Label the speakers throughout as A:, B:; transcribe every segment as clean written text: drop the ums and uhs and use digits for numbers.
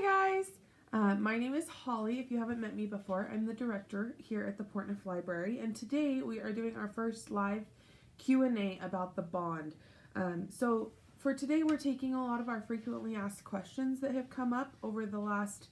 A: guys! My name is Holly. If you haven't met me before, I'm the director here at the Portneuf Library, and today we are doing our first live Q&A about the bond. So for today, we're taking a lot of our frequently asked questions that have come up over the last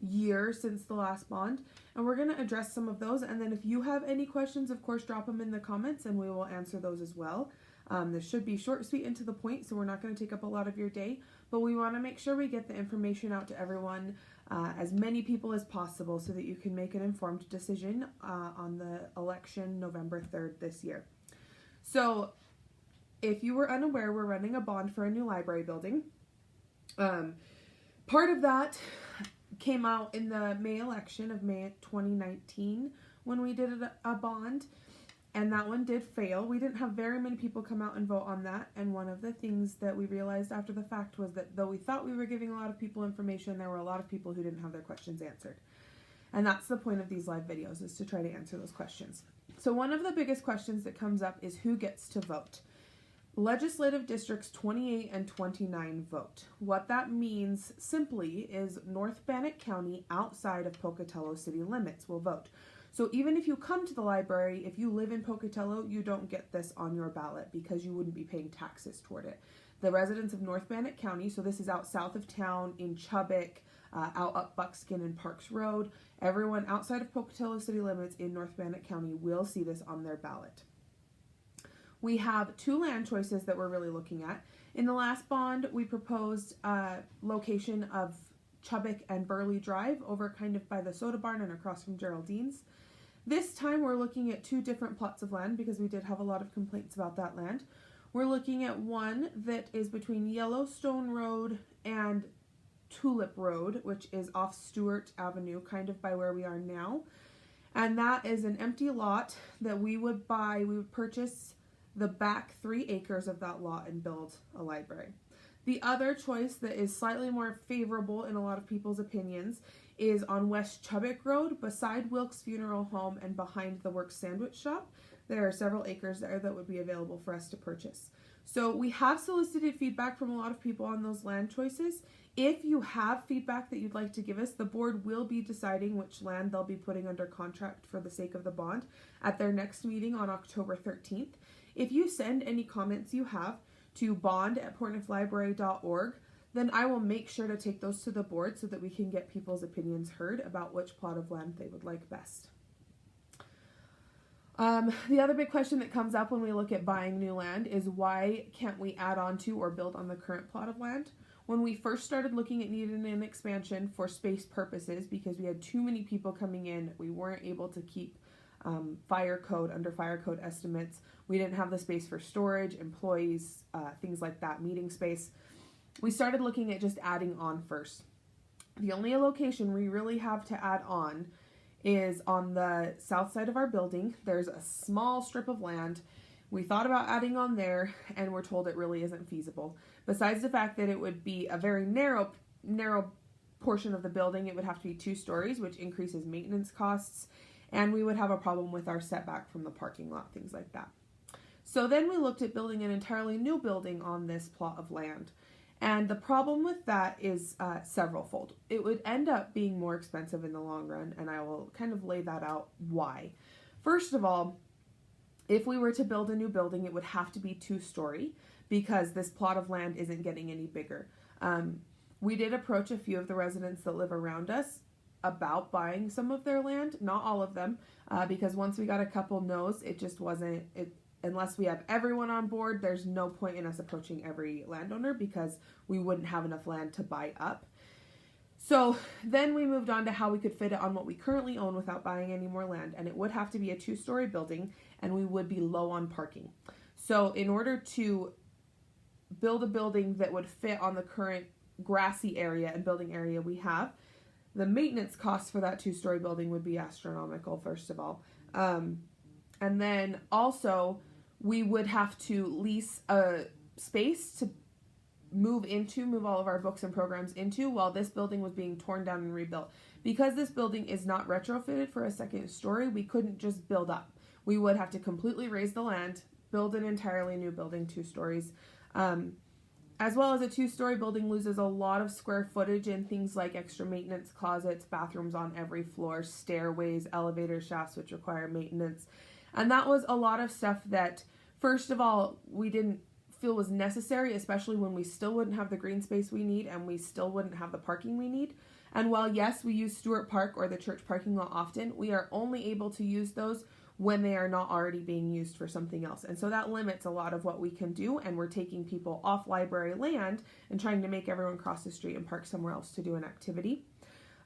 A: year since the last bond, and we're going to address some of those. And then if you have any questions, of course, drop them in the comments and we will answer those as well. This should be short, sweet, and to the point, so we're not going to take up a lot of your day, but we want to make sure we get the information out to everyone, as many people as possible, so that you can make an informed decision on the election November 3rd this year. So if you were unaware, we're running a bond for a new library building. Part of that came out in the May election of May 2019 when we did a bond. And that one did fail. We didn't have very many people come out and vote on that. And one of the things that we realized after the fact was that though we thought we were giving a lot of people information, there were a lot of people who didn't have their questions answered. And that's the point of these live videos, is to try to answer those questions. So one of the biggest questions that comes up is who gets to vote. Legislative districts 28 and 29 vote. What that means simply is North Bannock County outside of Pocatello city limits will vote. So even if you come to the library, if you live in Pocatello, you don't get this on your ballot because you wouldn't be paying taxes toward it. The residents of North Bannock County, so this is out south of town in Chubbuck, out up Buckskin and Parks Road, everyone outside of Pocatello city limits in North Bannock County will see this on their ballot. We have two land choices that we're really looking at. In the last bond, we proposed location of Chubbuck and Burley Drive over kind of by the soda barn and across from Geraldine's. This time we're looking at two different plots of land because we did have a lot of complaints about that land. We're looking at one that is between Yellowstone Road and Tulip Road, which is off Stewart Avenue, kind of by where we are now. And that is an empty lot that we would buy. We would purchase the back 3 acres of that lot and build a library. The other choice that is slightly more favorable in a lot of people's opinions is on West Chubbuck Road, beside Wilkes Funeral Home and behind the Works Sandwich Shop. There are several acres there that would be available for us to purchase. So we have solicited feedback from a lot of people on those land choices. If you have feedback that you'd like to give us, the board will be deciding which land they'll be putting under contract for the sake of the bond at their next meeting on October 13th. If you send any comments you have to bond@portneuflibrary.org, then I will make sure to take those to the board so that we can get people's opinions heard about which plot of land they would like best. The other big question that comes up when we look at buying new land is why can't we add on to or build on the current plot of land? When we first started looking at needing an expansion for space purposes, because we had too many people coming in, we weren't able to keep under fire code estimates. We didn't have the space for storage, employees, things like that, meeting space. We started looking at just adding on first. The only location we really have to add on is on the south side of our building. There's a small strip of land. We thought about adding on there and we're told it really isn't feasible. Besides the fact that it would be a very narrow portion of the building, it would have to be 2 stories, which increases maintenance costs, and we would have a problem with our setback from the parking lot, things like that. So then we looked at building an entirely new building on this plot of land. And the problem with that is severalfold. It would end up being more expensive in the long run, and I will kind of lay that out why. First of all, if we were to build a new building, it would have to be 2-story because this plot of land isn't getting any bigger. We did approach a few of the residents that live around us about buying some of their land, not all of them, because once we got a couple no's, it just wasn't, unless we have everyone on board, there's no point in us approaching every landowner because we wouldn't have enough land to buy up. So then we moved on to how we could fit it on what we currently own without buying any more land, and it would have to be a 2-story building, and we would be low on parking. So in order to build a building that would fit on the current grassy area and building area we have, the maintenance costs for that 2-story building would be astronomical, first of all. And then also we would have to lease a space to move all of our books and programs into while this building was being torn down and rebuilt. Because this building is not retrofitted for a 2nd story, we couldn't just build up. We would have to completely raise the land, build an entirely new building, 2 stories. As well as a 2-story building loses a lot of square footage in things like extra maintenance closets, bathrooms on every floor, stairways, elevator shafts, which require maintenance. And that was a lot of stuff that, first of all, we didn't feel was necessary, especially when we still wouldn't have the green space we need and we still wouldn't have the parking we need. And while, yes, we use Stewart Park or the church parking lot often, we are only able to use those when they are not already being used for something else. And so that limits a lot of what we can do, and we're taking people off library land and trying to make everyone cross the street and park somewhere else to do an activity.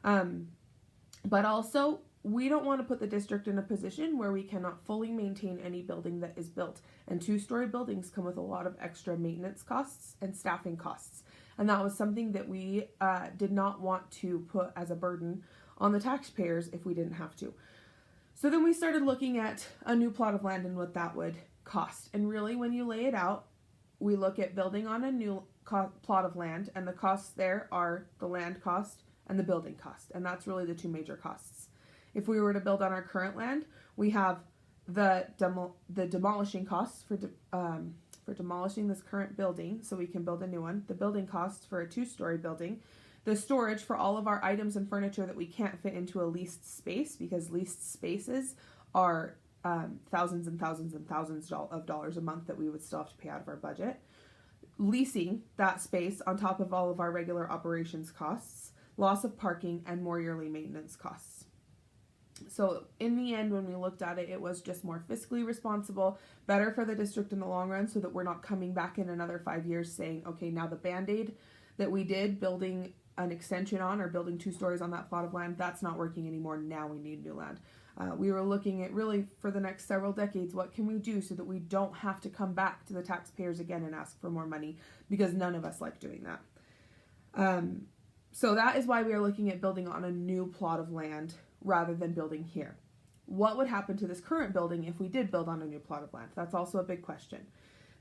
A: But also, we don't want to put the district in a position where we cannot fully maintain any building that is built. And 2-story buildings come with a lot of extra maintenance costs and staffing costs. And that was something that we did not want to put as a burden on the taxpayers if we didn't have to. So then we started looking at a new plot of land and what that would cost. And really, when you lay it out, we look at building on a new plot of land, and the costs there are the land cost and the building cost. And that's really the two major costs. If we were to build on our current land, we have the demolishing costs for demolishing this current building so we can build a new one, the building costs for a 2-story building, the storage for all of our items and furniture that we can't fit into a leased space, because leased spaces are thousands and thousands and thousands of dollars a month that we would still have to pay out of our budget. Leasing that space on top of all of our regular operations costs, loss of parking, and more yearly maintenance costs. So in the end, when we looked at it, it was just more fiscally responsible, better for the district in the long run, so that we're not coming back in another 5 years saying, okay, now the Band-Aid that we did building an extension on or building 2 stories on that plot of land, that's not working anymore. Now we need new land. We were looking at really for the next several decades, what can we do so that we don't have to come back to the taxpayers again and ask for more money, because none of us like doing that. So that is why we are looking at building on a new plot of land rather than building here. What would happen to this current building if we did build on a new plot of land? That's also a big question.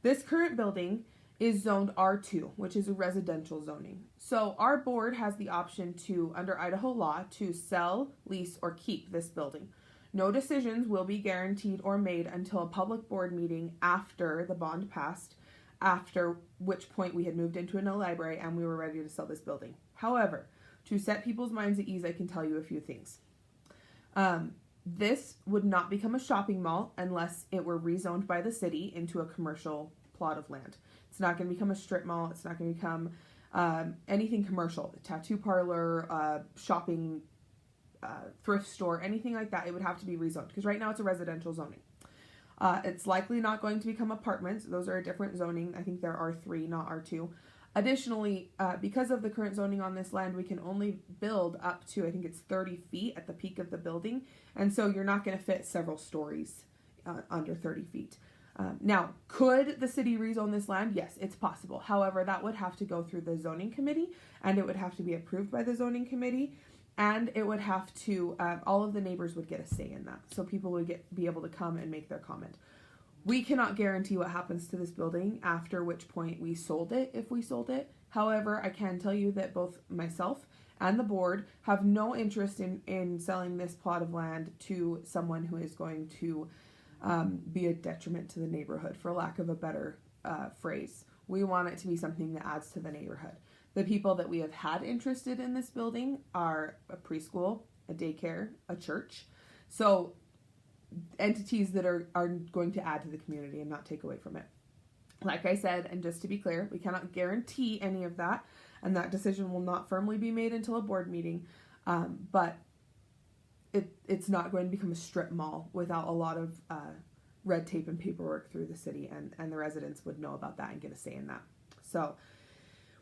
A: This current building is zoned R2, which is a residential zoning. So our board has the option to, under Idaho law, to sell, lease, or keep this building. No decisions will be guaranteed or made until a public board meeting after the bond passed, after which point we had moved into a new library and we were ready to sell this building. However, to set people's minds at ease, I can tell you a few things. This would not become a shopping mall unless it were rezoned by the city into a commercial plot of land. It's not going to become a strip mall. It's not going to become anything commercial, a tattoo parlor, shopping, thrift store, anything like that. It would have to be rezoned, because right now it's a residential zoning. It's likely not going to become apartments. Those are a different zoning. I think there are R3, not R2. Additionally, because of the current zoning on this land, we can only build up to, I think it's 30 feet at the peak of the building. And so you're not going to fit several stories under 30 feet. Now, could the city rezone this land? Yes, it's possible. However, that would have to go through the zoning committee, and it would have to be approved by the zoning committee, and it would have to, all of the neighbors would get a say in that. So people would be able to come and make their comment. We cannot guarantee what happens to this building after which point we sold it, if we sold it. However, I can tell you that both myself and the board have no interest in selling this plot of land to someone who is going to be a detriment to the neighborhood, for lack of a better phrase. We want it to be something that adds to the neighborhood. The people that we have had interested in this building are a preschool, a daycare, a church. So entities that are going to add to the community and not take away from it. Like I said, and just to be clear, we cannot guarantee any of that, and that decision will not firmly be made until a board meeting, but it's not going to become a strip mall without a lot of red tape and paperwork through the city, and the residents would know about that and get a say in that. So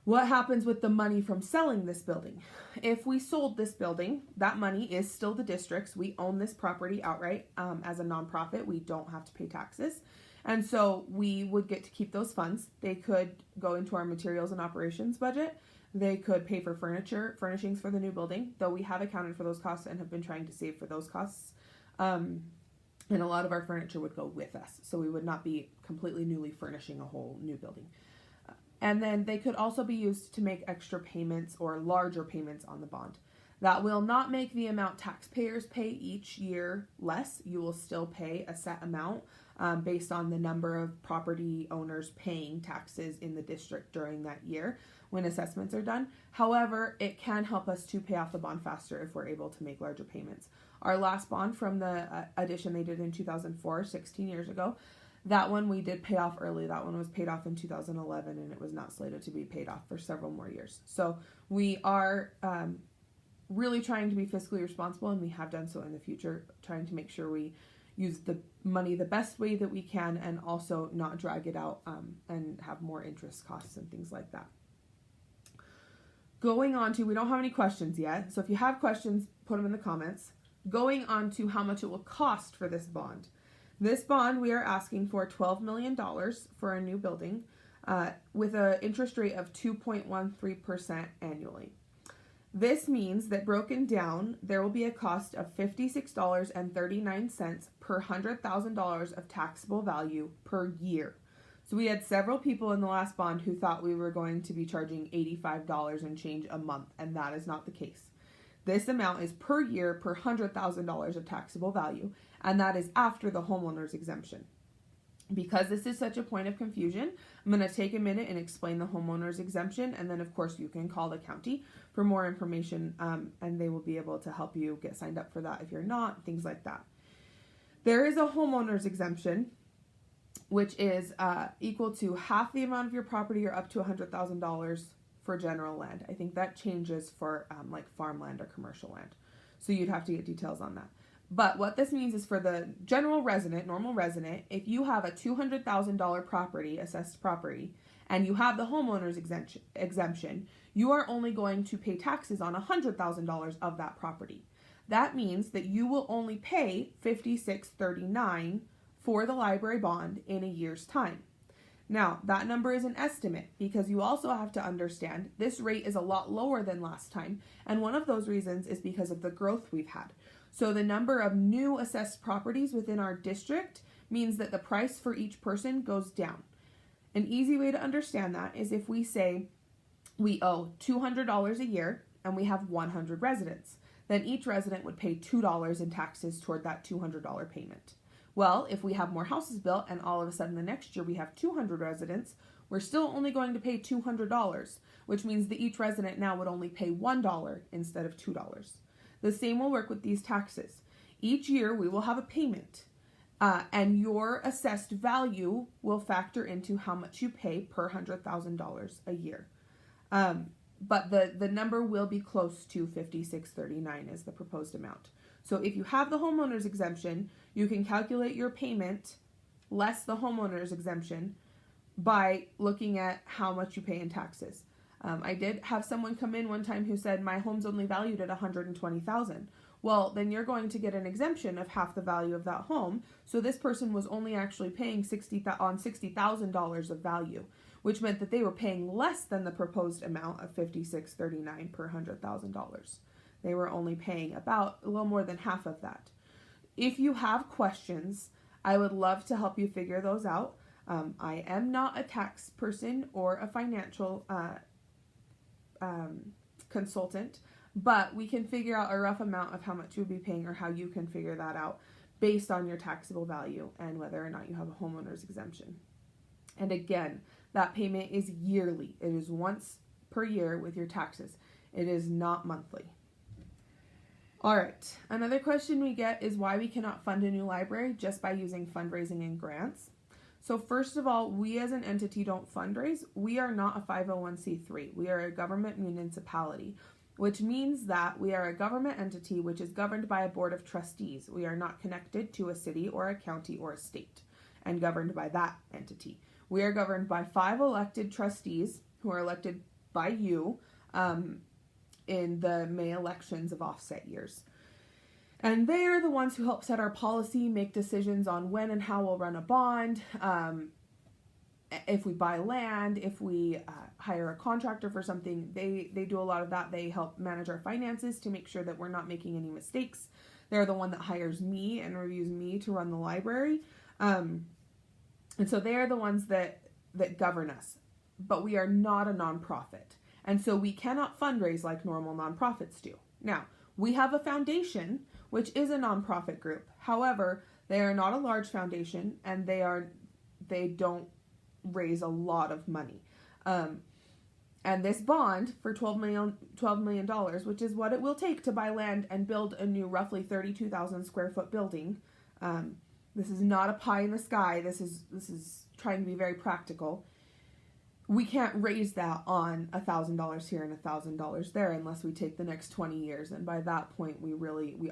A: what happens with the money from selling this building? If we sold this building, that money is still the district's. We own this property outright. As a nonprofit, we don't have to pay taxes. And so we would get to keep those funds. They could go into our materials and operations budget. They could pay for furnishings for the new building, though we have accounted for those costs and have been trying to save for those costs. And a lot of our furniture would go with us. So we would not be completely newly furnishing a whole new building. And then they could also be used to make extra payments or larger payments on the bond. That will not make the amount taxpayers pay each year less. You will still pay a set amount. based on the number of property owners paying taxes in the district during that year when assessments are done. However, it can help us to pay off the bond faster if we're able to make larger payments. Our last bond from the addition they did in 2004, 16 years ago, that one we did pay off early. That one was paid off in 2011, and it was not slated to be paid off for several more years. So we are really trying to be fiscally responsible, and we have done so in the future, trying to make sure we use the money the best way that we can and also not drag it out and have more interest costs and things like that. Going on to, we don't have any questions yet, so if you have questions, put them in the comments. Going on to how much it will cost for this bond. This bond, we are asking for $12 million for a new building with an interest rate of 2.13% annually. This means that broken down, there will be a cost of $56.39 per $100,000 of taxable value per year. So we had several people in the last bond who thought we were going to be charging $85 and change a month, and that is not the case. This amount is per year per $100,000 of taxable value, and that is after the homeowner's exemption. Because this is such a point of confusion, I'm going to take a minute and explain the homeowner's exemption, and then of course you can call the county for more information, and they will be able to help you get signed up for that if you're not, things like that. There is a homeowner's exemption, which is equal to half the amount of your property or up to $100,000 for general land. I think that changes for like farmland or commercial land. So you'd have to get details on that. But what this means is for the general resident, normal resident, if you have a $200,000 property, assessed property, and you have the homeowner's exemption, you are only going to pay taxes on $100,000 of that property. That means that you will only pay $56.39 for the library bond in a year's time. Now, that number is an estimate because you also have to understand this rate is a lot lower than last time, and one of those reasons is because of the growth we've had. So the number of new assessed properties within our district means that the price for each person goes down. An easy way to understand that is if we say we owe $200 a year and we have 100 residents, then each resident would pay $2 in taxes toward that $200 payment. Well, if we have more houses built and all of a sudden the next year we have 200 residents, we're still only going to pay $200, which means that each resident now would only pay $1 instead of $2. The same will work with these taxes. Each year we will have a payment, and your assessed value will factor into how much you pay per $100,000 a year. But the number will be close to $56.39 is the proposed amount. So if you have the homeowner's exemption, you can calculate your payment less the homeowner's exemption by looking at how much you pay in taxes. I did have someone come in one time who said, my home's only valued at $120,000. Well, then you're going to get an exemption of half the value of that home. So this person was only actually paying $60,000 of value, which meant that they were paying less than the proposed amount of $56.39 per $100,000. They were only paying about a little more than half of that. If you have questions, I would love to help you figure those out. I am not a tax person or a financial consultant, but we can figure out a rough amount of how much you'll be paying or how you can figure that out based on your taxable value and whether or not you have a homeowner's exemption. And again, that payment is yearly. It is once per year with your taxes. It is not monthly. All right, another question we get is why we cannot fund a new library just by using fundraising and grants. So first of all, we as an entity don't fundraise. We are not a 501c3. We are a government municipality, which means that we are a government entity which is governed by a board of trustees. We are not connected to a city or a county or a state and governed by that entity. We are governed by 5 elected trustees who are elected by you in the May elections of offset years. And they are the ones who help set our policy, make decisions on when and how we'll run a bond, if we buy land, if we hire a contractor for something. They do a lot of that. They help manage our finances to make sure that we're not making any mistakes. They're the one that hires me and reviews me to run the library. And so they are the ones that govern us. But we are not a nonprofit. And so we cannot fundraise like normal nonprofits do. Now, we have a foundation, which is a nonprofit group. However, They are not a large foundation, and they don't raise a lot of money. And this bond for $12 million, which is what it will take to buy land and build a new roughly 32,000 square foot building. This is not a pie in the sky. This is trying to be very practical. We can't raise that on $1,000 here and $1,000 there unless we take the next 20 years. And by that point, we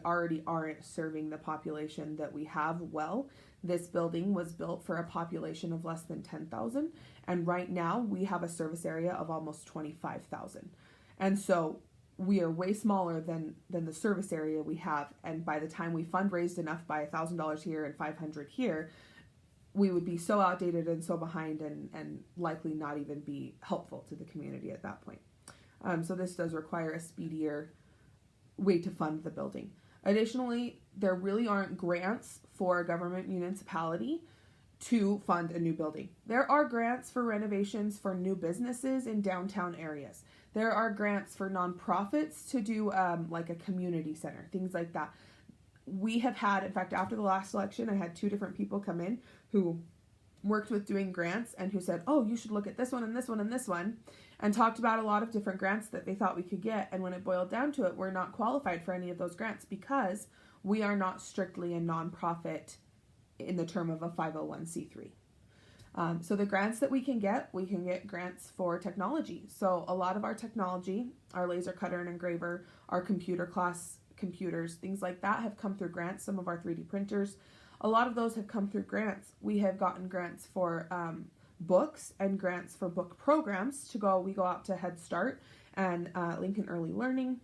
A: already aren't serving the population that we have well. This building was built for a population of less than 10,000. And right now we have a service area of almost 25,000. And so we are way smaller than the service area we have. And by the time we fundraised enough by $1,000 here and $500 here, we would be so outdated and so behind and likely not even be helpful to the community at that point. So this does require a speedier way to fund the building. Additionally, there really aren't grants for a government municipality to fund a new building. There are grants for renovations for new businesses in downtown areas. There are grants for nonprofits to do like a community center, things like that. We have had, in fact, after the last election, I had 2 different people come in who worked with doing grants and who said, oh, you should look at this one and this one and this one, and talked about a lot of different grants that they thought we could get. And when it boiled down to it, we're not qualified for any of those grants because we are not strictly a nonprofit in the term of a 501c3. So the grants that we can get grants for technology. So a lot of our technology, our laser cutter and engraver, our computer class computers, things like that have come through grants. Some of our 3D printers, a lot of those have come through grants. We have gotten grants for books and grants for book programs we go out to Head Start and Lincoln Early Learning,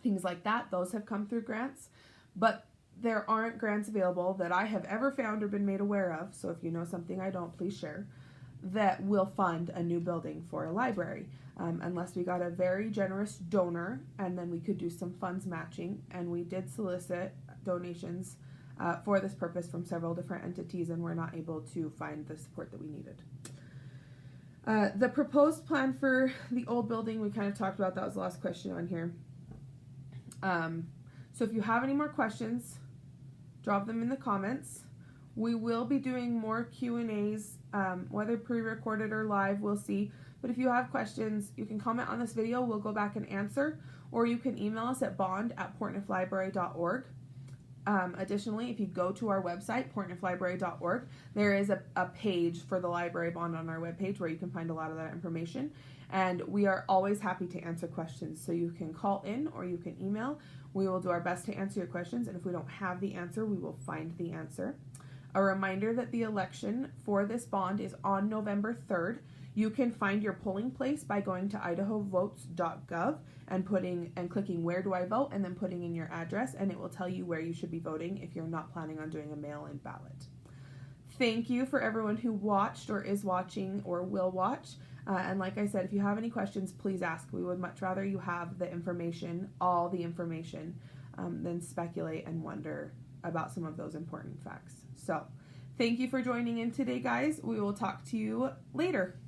A: things like that. Those have come through grants, but there aren't grants available that I have ever found or been made aware of. So if you know something I don't, please share, that will fund a new building for a library. Unless we got a very generous donor, and then we could do some funds matching. And we did solicit donations for this purpose from several different entities, and we're not able to find the support that we needed. The proposed plan for the old building, we kind of talked about. That was the last question on here. So if you have any more questions, drop them in the comments. We will be doing more Q&As, whether pre-recorded or live, we'll see. But if you have questions, you can comment on this video. We'll go back and answer. Or you can email us at bond@portneuflibrary.org. Additionally, if you go to our website, portneuflibrary.org, there is a page for the library bond on our webpage where you can find a lot of that information. And we are always happy to answer questions. So you can call in or you can email. We will do our best to answer your questions. And if we don't have the answer, we will find the answer. A reminder that the election for this bond is on November 3rd. You can find your polling place by going to idahovotes.gov and clicking where do I vote and then putting in your address, and it will tell you where you should be voting if you're not planning on doing a mail-in ballot. Thank you for everyone who watched or is watching or will watch. And like I said, if you have any questions, please ask. We would much rather you have the information, all the information, than speculate and wonder about some of those important facts. So thank you for joining in today, guys. We will talk to you later.